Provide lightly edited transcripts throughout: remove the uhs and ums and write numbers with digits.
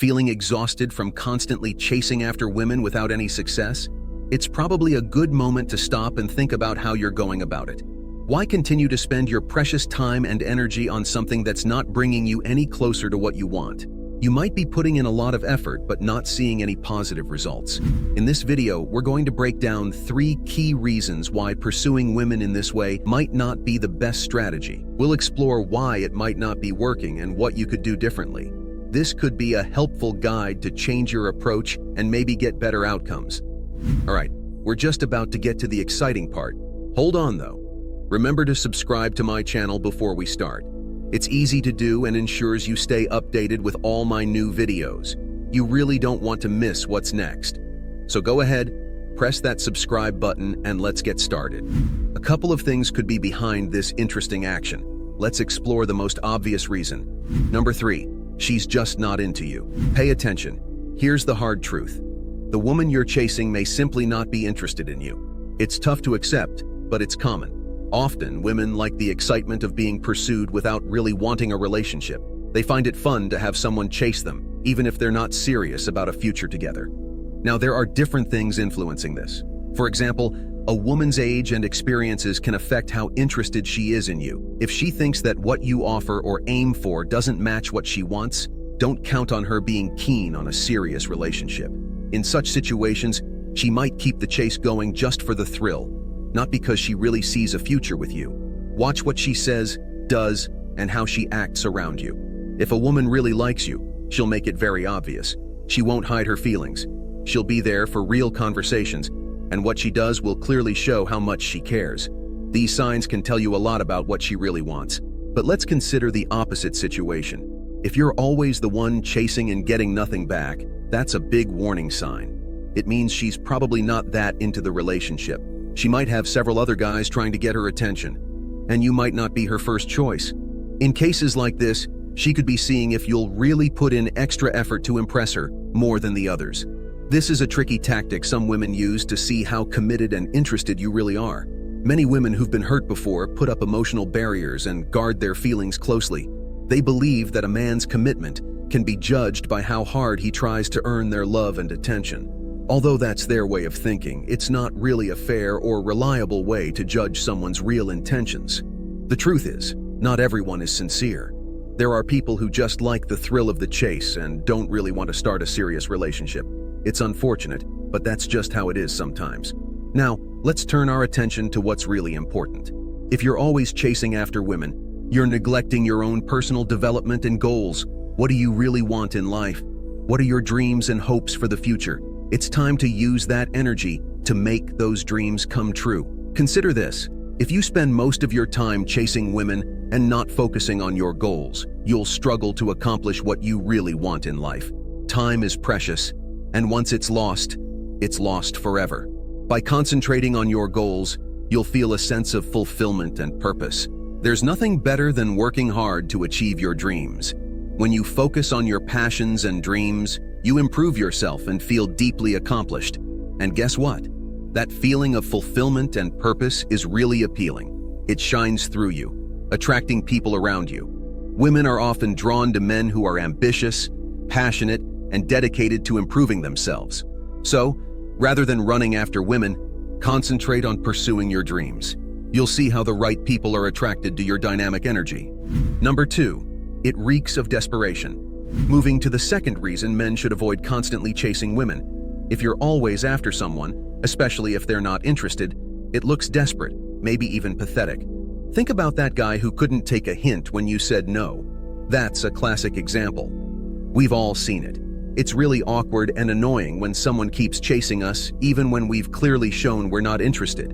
Feeling exhausted from constantly chasing after women without any success? It's probably a good moment to stop and think about how you're going about it. Why continue to spend your precious time and energy on something that's not bringing you any closer to what you want? You might be putting in a lot of effort but not seeing any positive results. In this video, we're going to break down 3 key reasons why pursuing women in this way might not be the best strategy. We'll explore why it might not be working and what you could do differently. This could be a helpful guide to change your approach and maybe get better outcomes. Alright, we're just about to get to the exciting part. Hold on though. Remember to subscribe to my channel before we start. It's easy to do and ensures you stay updated with all my new videos. You really don't want to miss what's next. So go ahead, press that subscribe button and let's get started. A couple of things could be behind this interesting action. Let's explore the most obvious reason. Number 3, she's just not into you. Pay attention. Here's the hard truth. The woman you're chasing may simply not be interested in you. It's tough to accept, but it's common. Often, women like the excitement of being pursued without really wanting a relationship. They find it fun to have someone chase them, even if they're not serious about a future together. Now, there are different things influencing this. For example, a woman's age and experiences can affect how interested she is in you. If she thinks that what you offer or aim for doesn't match what she wants, don't count on her being keen on a serious relationship. In such situations, she might keep the chase going just for the thrill, not because she really sees a future with you. Watch what she says, does, and how she acts around you. If a woman really likes you, she'll make it very obvious. She won't hide her feelings. She'll be there for real conversations, and what she does will clearly show how much she cares. These signs can tell you a lot about what she really wants. But let's consider the opposite situation. If you're always the one chasing and getting nothing back, that's a big warning sign. It means she's probably not that into the relationship. She might have several other guys trying to get her attention, and you might not be her first choice. In cases like this, she could be seeing if you'll really put in extra effort to impress her more than the others. This is a tricky tactic some women use to see how committed and interested you really are. Many women who've been hurt before put up emotional barriers and guard their feelings closely. They believe that a man's commitment can be judged by how hard he tries to earn their love and attention. Although that's their way of thinking, it's not really a fair or reliable way to judge someone's real intentions. The truth is, not everyone is sincere. There are people who just like the thrill of the chase and don't really want to start a serious relationship. It's unfortunate, but that's just how it is sometimes. Now, let's turn our attention to what's really important. If you're always chasing after women, you're neglecting your own personal development and goals. What do you really want in life? What are your dreams and hopes for the future? It's time to use that energy to make those dreams come true. Consider this. If you spend most of your time chasing women and not focusing on your goals, you'll struggle to accomplish what you really want in life. Time is precious, and once it's lost forever. By concentrating on your goals, you'll feel a sense of fulfillment and purpose. There's nothing better than working hard to achieve your dreams. When you focus on your passions and dreams, you improve yourself and feel deeply accomplished. And guess what? That feeling of fulfillment and purpose is really appealing. It shines through you, attracting people around you. Women are often drawn to men who are ambitious, passionate, and dedicated to improving themselves. So, rather than running after women, concentrate on pursuing your dreams. You'll see how the right people are attracted to your dynamic energy. Number 2, it reeks of desperation. Moving to the second reason men should avoid constantly chasing women. If you're always after someone, especially if they're not interested, it looks desperate, maybe even pathetic. Think about that guy who couldn't take a hint when you said no. That's a classic example. We've all seen it. It's really awkward and annoying when someone keeps chasing us, even when we've clearly shown we're not interested.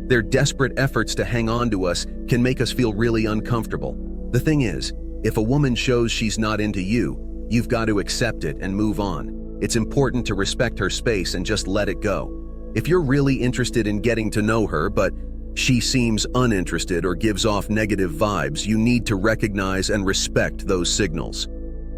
Their desperate efforts to hang on to us can make us feel really uncomfortable. The thing is, if a woman shows she's not into you, you've got to accept it and move on. It's important to respect her space and just let it go. If you're really interested in getting to know her, but she seems uninterested or gives off negative vibes, you need to recognize and respect those signals.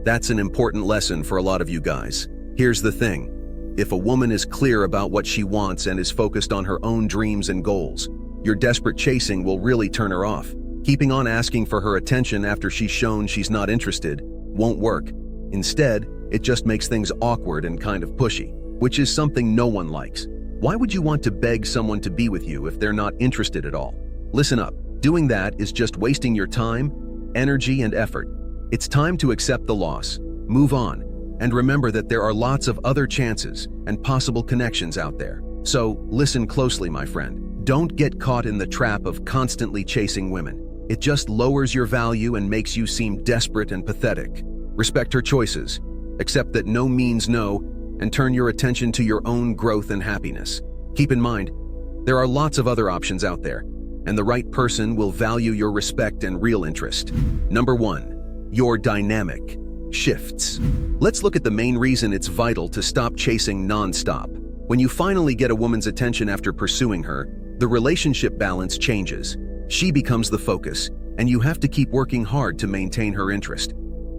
That's an important lesson for a lot of you guys. Here's the thing. If a woman is clear about what she wants and is focused on her own dreams and goals, your desperate chasing will really turn her off. Keeping on asking for her attention after she's shown she's not interested won't work. Instead, It just makes things awkward and kind of pushy, which is something no one likes. Why would you want to beg someone to be with you if they're not interested at all? Listen up. Doing that is just wasting your time, energy, and effort. It's time to accept the loss, move on, and remember that there are lots of other chances and possible connections out there. So, listen closely, my friend. Don't get caught in the trap of constantly chasing women. It just lowers your value and makes you seem desperate and pathetic. Respect her choices, accept that no means no, and turn your attention to your own growth and happiness. Keep in mind, there are lots of other options out there, and the right person will value your respect and real interest. Number 1, your dynamic shifts. Let's look at the main reason it's vital to stop chasing non-stop. When you finally get a woman's attention after pursuing her, the relationship balance changes. She becomes the focus, and you have to keep working hard to maintain her interest.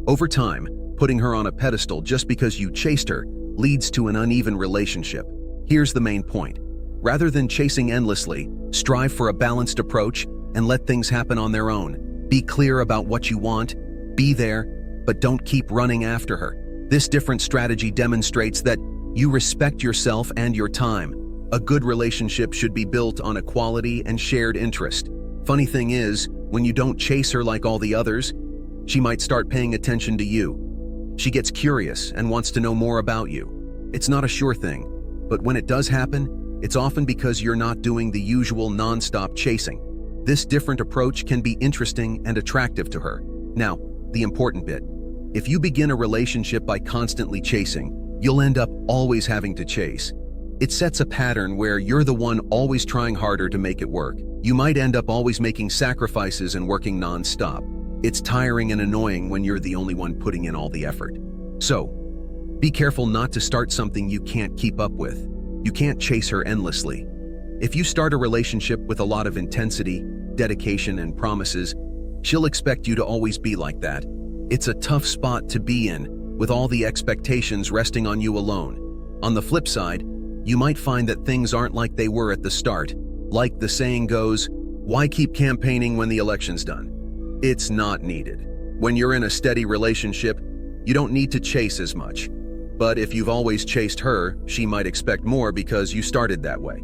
Over time, putting her on a pedestal just because you chased her leads to an uneven relationship. Here's the main point. Rather than chasing endlessly, strive for a balanced approach and let things happen on their own. Be clear about what you want, be there, but don't keep running after her. This different strategy demonstrates that you respect yourself and your time. A good relationship should be built on equality and shared interest. Funny thing is, when you don't chase her like all the others, she might start paying attention to you. She gets curious and wants to know more about you. It's not a sure thing, but when it does happen, it's often because you're not doing the usual non-stop chasing. This different approach can be interesting and attractive to her. Now, the important bit. If you begin a relationship by constantly chasing, you'll end up always having to chase. It sets a pattern where you're the one always trying harder to make it work. You might end up always making sacrifices and working non-stop. It's tiring and annoying when you're the only one putting in all the effort. So, be careful not to start something you can't keep up with. You can't chase her endlessly. If you start a relationship with a lot of intensity, dedication, and promises, she'll expect you to always be like that. It's a tough spot to be in, with all the expectations resting on you alone. On the flip side, you might find that things aren't like they were at the start. Like the saying goes, why keep campaigning when the election's done? It's not needed. When you're in a steady relationship, you don't need to chase as much. But if you've always chased her, she might expect more because you started that way.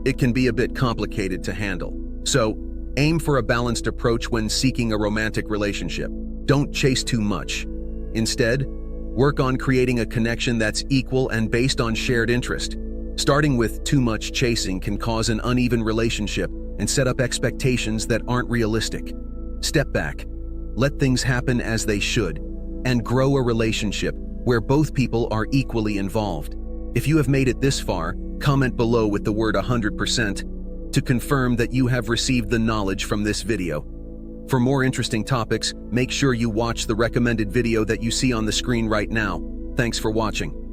It can be a bit complicated to handle. So, aim for a balanced approach when seeking a romantic relationship. Don't chase too much. Instead, work on creating a connection that's equal and based on shared interest. Starting with too much chasing can cause an uneven relationship and set up expectations that aren't realistic. Step back, let things happen as they should, and grow a relationship where both people are equally involved. If you have made it this far, comment below with the word 100% to confirm that you have received the knowledge from this video. For more interesting topics, make sure you watch the recommended video that you see on the screen right now. Thanks for watching.